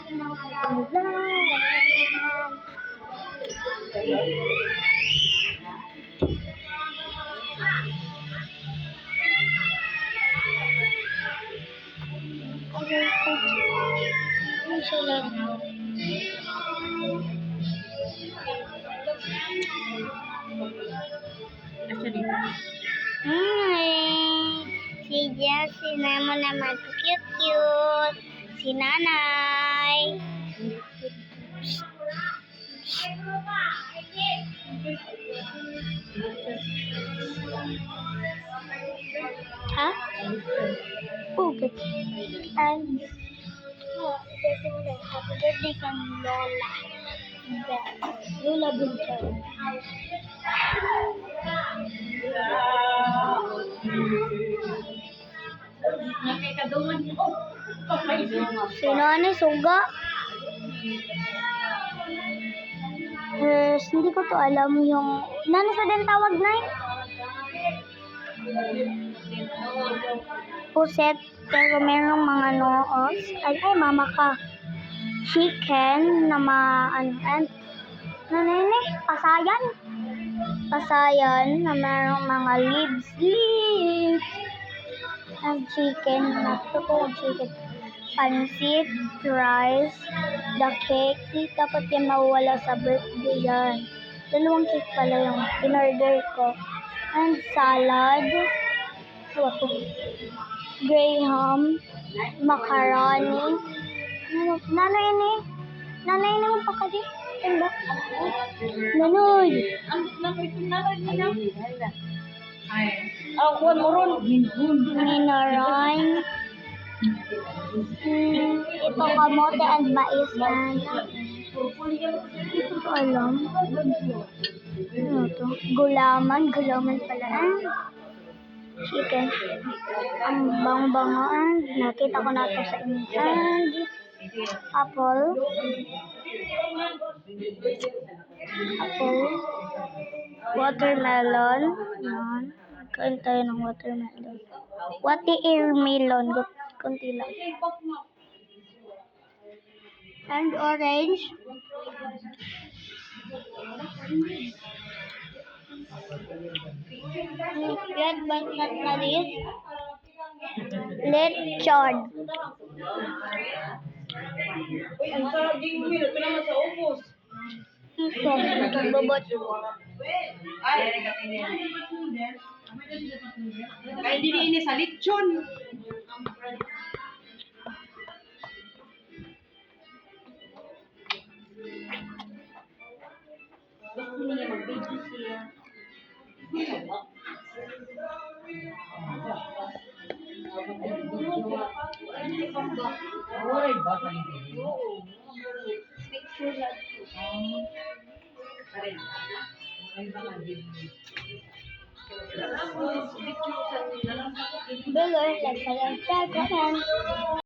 Si Jessie naman cute. Si Nanay. Ha? Okay. And happy birthday kang Lola. Lola Bunter. Sino ano suga? Hindi ko to alam yung nano sa din tawag na puset, pero merong mga noos. Ay, mama ka. Chicken na pasayan na merong mga leaves. Ang chicken, chicken. Pansit, rice, the cake. Dapat yan mawala sa birthday yan. 2 cake pala yung in-order ko. And salad. Graham, macaroni. Nanay ini mo pa ka di? Nanoy. Kuwan mo ron. Minaray. Ito kamote and mais and ito ko alam. Ano to? Gulaman pala. Chicken. Ang bang-bangaan. Nakita ko na ito sa inyo. And apple. Watermelon. Yan. Kain tayo ng watermelon. Watermelon. Kunti lang. And orange. Yan, but not na this. Lechon. Ang sarap din mo, ito naman sa ubos. Ito, bobot. Ay, hindi ini sa lechon. Gusto niya mag-video siya. Oy, baka ni video. Picture lang. Pare. Ay baka video. Below, like,